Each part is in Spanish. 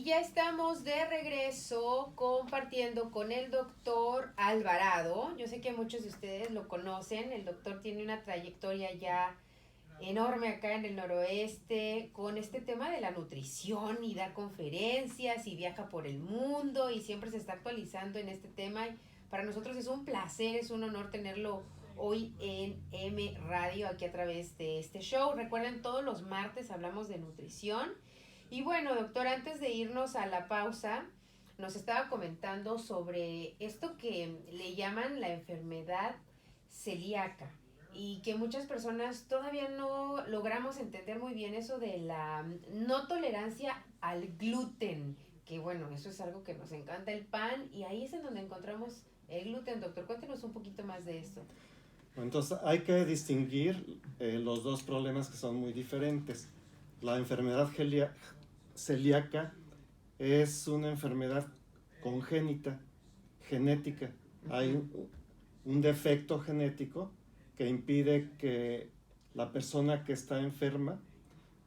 Y ya estamos de regreso compartiendo con el doctor Alvarado. Yo sé que muchos de ustedes lo conocen. El doctor tiene una trayectoria ya enorme acá en el noroeste con este tema de la nutrición y da conferencias y viaja por el mundo y siempre se está actualizando en este tema. Y para nosotros es un placer, es un honor tenerlo hoy en M Radio aquí a través de este show. Recuerden, todos los martes hablamos de nutrición. Y bueno, doctor, antes de irnos a la pausa, nos estaba comentando sobre esto que le llaman la enfermedad celíaca y que muchas personas todavía no logramos entender muy bien eso de la no tolerancia al gluten, que bueno, eso es algo que nos encanta el pan y ahí es en donde encontramos el gluten. Doctor, cuéntenos un poquito más de esto. Entonces hay que distinguir los dos problemas que son muy diferentes. La enfermedad celíaca es una enfermedad congénita, genética. Hay un defecto genético que impide que la persona que está enferma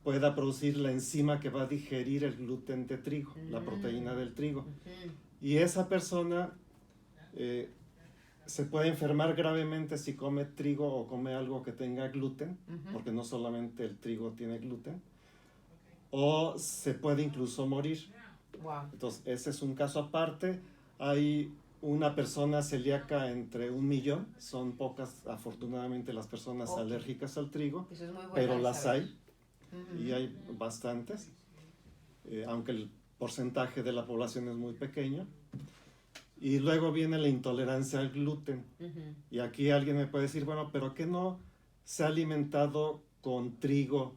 pueda producir la enzima que va a digerir el gluten de trigo, la proteína del trigo. Y esa persona se puede enfermar gravemente si come trigo o come algo que tenga gluten, porque no solamente el trigo tiene gluten, o se puede incluso morir. Wow. Entonces, ese es un caso aparte. Hay una persona celíaca entre 1,000,000. Son pocas, afortunadamente, las personas alérgicas al trigo, Eso es muy bueno pero las saber. hay, y hay bastantes, aunque el porcentaje de la población es muy pequeño. Y luego viene la intolerancia al gluten. Y aquí alguien me puede decir, bueno, pero ¿qué no se ha alimentado con trigo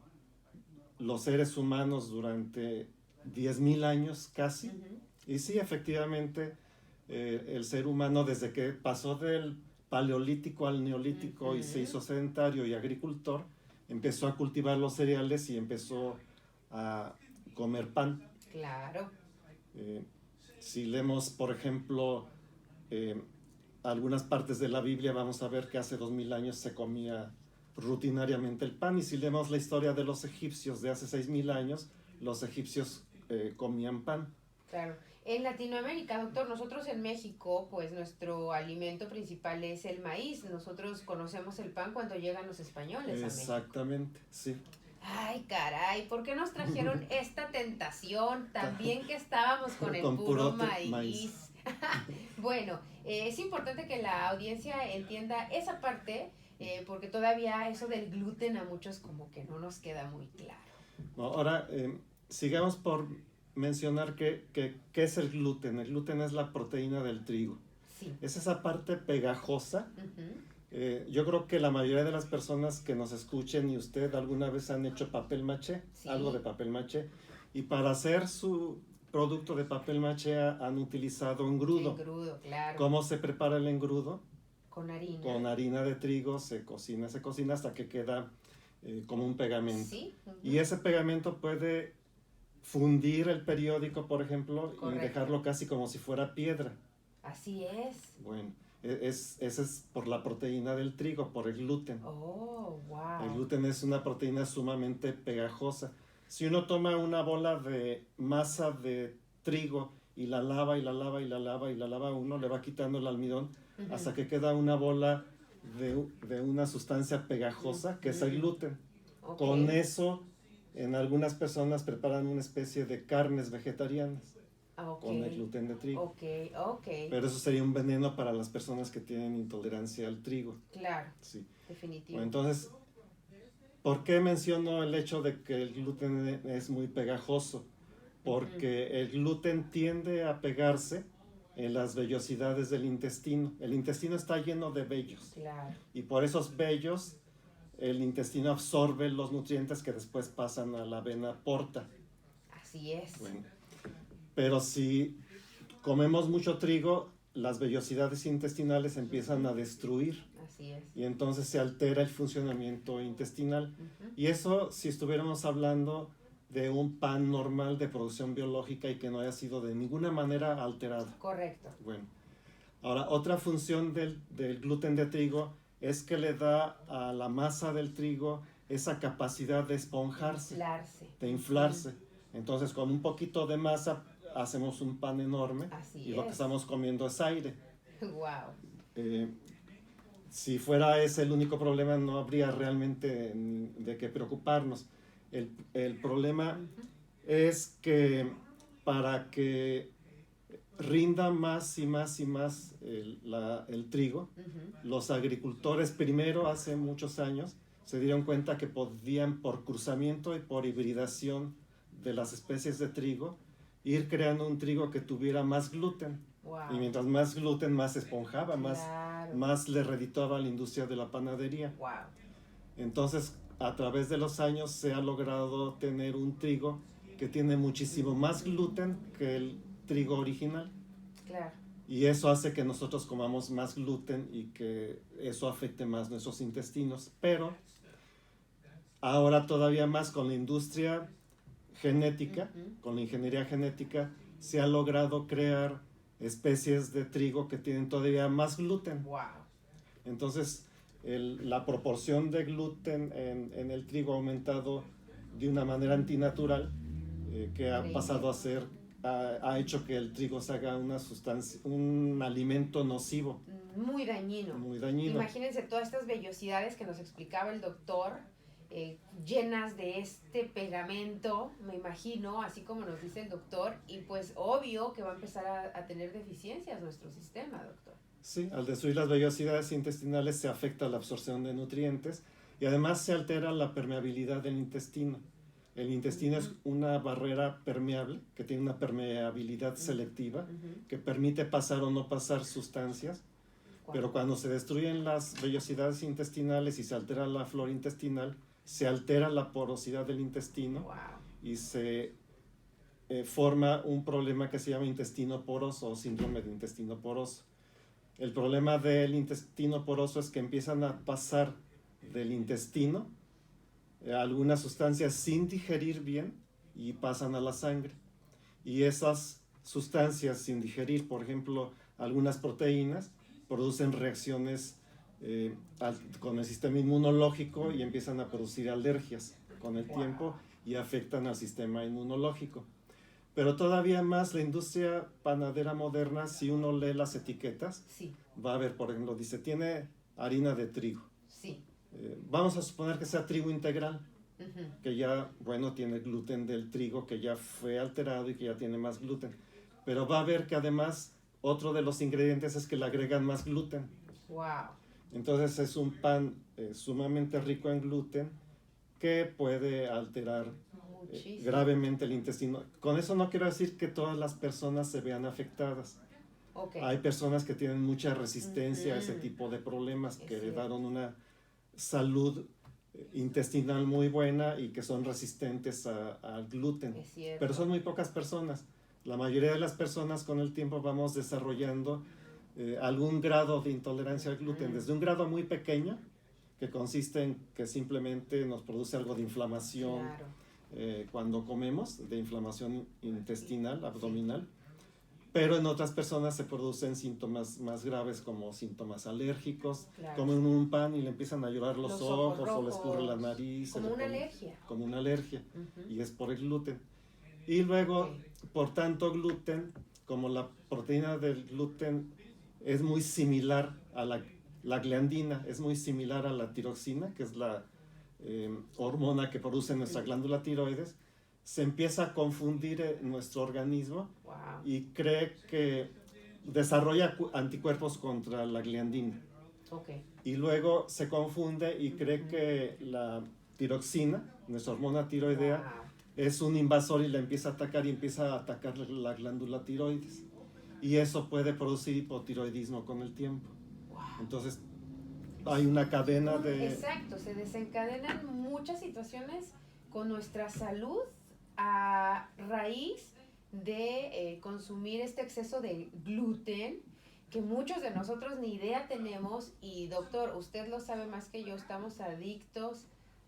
los seres humanos durante 10,000 años casi? Y sí, efectivamente, el ser humano, desde que pasó del paleolítico al neolítico y se hizo sedentario y agricultor, empezó a cultivar los cereales y empezó a comer pan. Claro. Si leemos, por ejemplo, algunas partes de la Biblia, vamos a ver que hace 2000 años se comía rutinariamente el pan. Y si leemos la historia de los egipcios de hace 6000 años, los egipcios comían pan. Claro. En Latinoamérica, doctor, nosotros en México, pues nuestro alimento principal es el maíz. Nosotros conocemos el pan cuando llegan los españoles a México. Exactamente, sí. Ay, caray, ¿por qué nos trajeron esta tentación? También que estábamos con el Con puro puro maíz. Bueno, es importante que la audiencia entienda esa parte, porque todavía eso del gluten a muchos como que no nos queda muy claro. No, ahora, sigamos por mencionar qué es el gluten. El gluten es la proteína del trigo. Sí. Es esa parte pegajosa. Yo creo que la mayoría de las personas que nos escuchen y usted alguna vez han hecho papel maché, Sí. algo de papel maché, y para hacer su producto de papel maché han utilizado engrudo. Engrudo, claro. ¿Cómo se prepara el engrudo? Con harina. Con harina de trigo se cocina hasta que queda como un pegamento. Sí. Y ese pegamento puede fundir el periódico, por ejemplo, Correcto. y dejarlo casi como si fuera piedra. Así es. Bueno, ese es por la proteína del trigo, por el gluten. Oh, wow. El gluten es una proteína sumamente pegajosa. Si uno toma una bola de masa de trigo y la lava y la lava y la lava y la lava, uno le va quitando el almidón hasta que queda una bola de una sustancia pegajosa que es el gluten. Okay. Con eso, en algunas personas preparan una especie de carnes vegetarianas. Okay. Con el gluten de trigo. Okay. Pero eso sería un veneno para las personas que tienen intolerancia al trigo. Claro. Sí. Definitivo. Bueno, entonces, ¿por qué menciono el hecho de que el gluten es muy pegajoso? Porque el gluten tiende a pegarse en las vellosidades del intestino. El intestino está lleno de vellos. Claro. Y por esos vellos, el intestino absorbe los nutrientes que después pasan a la vena porta. Así es. Bueno, pero si comemos mucho trigo, las vellosidades intestinales empiezan a destruir. Así es. Y entonces se altera el funcionamiento intestinal. Y eso si estuviéramos hablando de un pan normal de producción biológica y que no haya sido de ninguna manera alterado. Correcto. Bueno, ahora otra función del gluten de trigo es que le da a la masa del trigo esa capacidad de esponjarse, de inflarse. Entonces, con un poquito de masa hacemos un pan enorme. Así y lo que es. estamos comiendo es aire. Wow. Si fuera ese el único problema, no habría realmente de qué preocuparnos. El problema es que para que rinda más y más y más el trigo, los agricultores primero, hace muchos años, se dieron cuenta que podían, por cruzamiento y por hibridación de las especies de trigo, ir creando un trigo que tuviera más gluten. Wow. Y mientras más gluten, más esponjaba, Claro. más le redituaba a la industria de la panadería. Wow. Entonces, a través de los años se ha logrado tener un trigo que tiene muchísimo más gluten que el trigo original. Claro. Y eso hace que nosotros comamos más gluten y que eso afecte más nuestros intestinos. Pero ahora todavía más con la industria genética, con la ingeniería genética, se ha logrado crear especies de trigo que tienen todavía más gluten. Wow. Entonces, la proporción de gluten en el trigo ha aumentado de una manera antinatural, que ha pasado a ser, ha hecho que el trigo se haga una sustancia, un alimento nocivo. Muy dañino. Muy dañino. Imagínense todas estas vellosidades que nos explicaba el doctor, llenas de este pegamento, me imagino, así como nos dice el doctor, y pues obvio que va a empezar a tener deficiencias nuestro sistema, doctor. Sí, al destruir las vellosidades intestinales se afecta la absorción de nutrientes y además se altera la permeabilidad del intestino. El intestino es una barrera permeable que tiene una permeabilidad selectiva que permite pasar o no pasar sustancias, pero cuando se destruyen las vellosidades intestinales y se altera la flora intestinal, se altera la porosidad del intestino y se forma un problema que se llama intestino poroso o síndrome de intestino poroso. El problema del intestino poroso es que empiezan a pasar del intestino algunas sustancias sin digerir bien y pasan a la sangre. Y esas sustancias sin digerir, por ejemplo, algunas proteínas, producen reacciones con el sistema inmunológico y empiezan a producir alergias con el tiempo y afectan al sistema inmunológico. Pero todavía más la industria panadera moderna, si uno lee las etiquetas, va a ver, por ejemplo, dice, tiene harina de trigo. Vamos a suponer que sea trigo integral, que ya, bueno, tiene gluten del trigo, que ya fue alterado y que ya tiene más gluten. Pero va a ver que además otro de los ingredientes es que le agregan más gluten. Wow. Entonces es un pan sumamente rico en gluten que puede alterar gravemente el intestino. Con eso no quiero decir que todas las personas se vean afectadas. Hay personas que tienen mucha resistencia a ese tipo de problemas, que heredaron una salud intestinal muy buena y que son resistentes al gluten. Pero son muy pocas personas. La mayoría de las personas con el tiempo vamos desarrollando algún grado de intolerancia al gluten, desde un grado muy pequeño, que consiste en que simplemente nos produce algo de inflamación cuando comemos, de inflamación intestinal, abdominal, pero en otras personas se producen síntomas más graves como síntomas alérgicos, comen un pan y le empiezan a llorar los ojos o les escurre la nariz. Como una alergia. Como una alergia, y es por el gluten. Y luego, por tanto gluten, como la proteína del gluten es muy similar a la gliadina, es muy similar a la tiroxina, que es la hormona que produce nuestra glándula tiroides, se empieza a confundir nuestro organismo y cree que desarrolla anticuerpos contra la gliadina. Y luego se confunde y cree que la tiroxina, nuestra hormona tiroidea, es un invasor y la empieza a atacar y empieza a atacar la glándula tiroides. Y eso puede producir hipotiroidismo con el tiempo. Entonces, hay una cadena de... Exacto, se desencadenan muchas situaciones con nuestra salud a raíz de consumir este exceso de gluten que muchos de nosotros ni idea tenemos. Y doctor, usted lo sabe más que yo, estamos adictos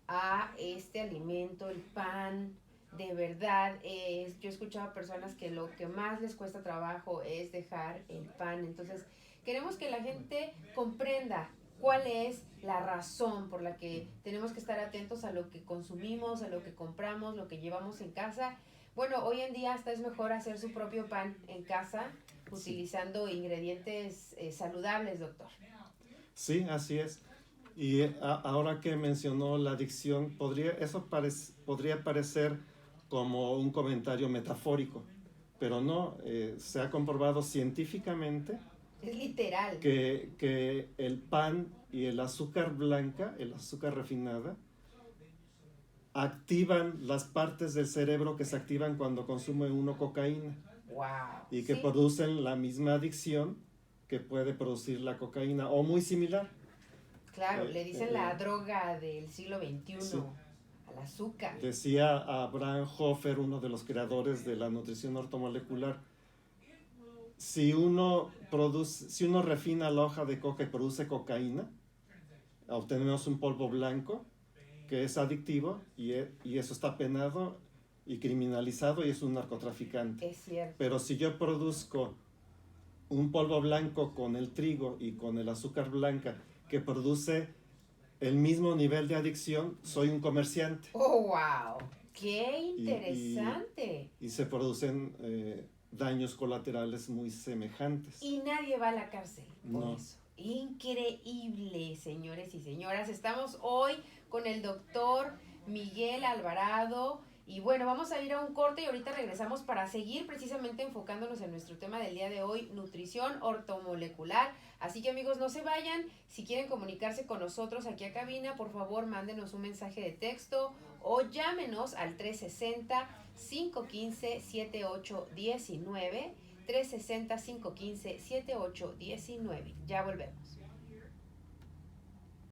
a este alimento, el pan. De verdad, yo he escuchado a personas que lo que más les cuesta trabajo es dejar el pan. Entonces, queremos que la gente comprenda cuál es la razón por la que tenemos que estar atentos a lo que consumimos, a lo que compramos, lo que llevamos en casa, Bueno, hoy en día hasta es mejor hacer su propio pan en casa, utilizando ingredientes saludables, doctor. Sí, así es. Y ahora que mencionó la adicción, podría parecer como un comentario metafórico, pero no, se ha comprobado científicamente Es literal. que el pan y el azúcar blanca, el azúcar refinada, activan las partes del cerebro que se activan cuando consume uno cocaína. Wow. Y que Sí. producen la misma adicción que puede producir la cocaína, o muy similar. Claro, le dicen la droga del siglo XXI, sí, al azúcar. Decía Abraham Hoffer, uno de los creadores de la nutrición ortomolecular, si uno refina la hoja de coca y produce cocaína, obtenemos un polvo blanco que es adictivo y eso está penado y criminalizado y es un narcotraficante. Es cierto. Pero si yo produzco un polvo blanco con el trigo y con el azúcar blanca que produce el mismo nivel de adicción, soy un comerciante. ¡Oh, wow! ¡Qué interesante! Y se producen daños colaterales muy semejantes. Y nadie va a la cárcel por No. eso. Increíble, señores y señoras. Estamos hoy con el doctor Miguel Alvarado. Y bueno, vamos a ir a un corte y ahorita regresamos para seguir precisamente enfocándonos en nuestro tema del día de hoy, nutrición ortomolecular. Así que amigos, no se vayan. Si quieren comunicarse con nosotros aquí a cabina, por favor, mándenos un mensaje de texto o llámenos al 360-515-7819. 360-515-7819. Ya volvemos.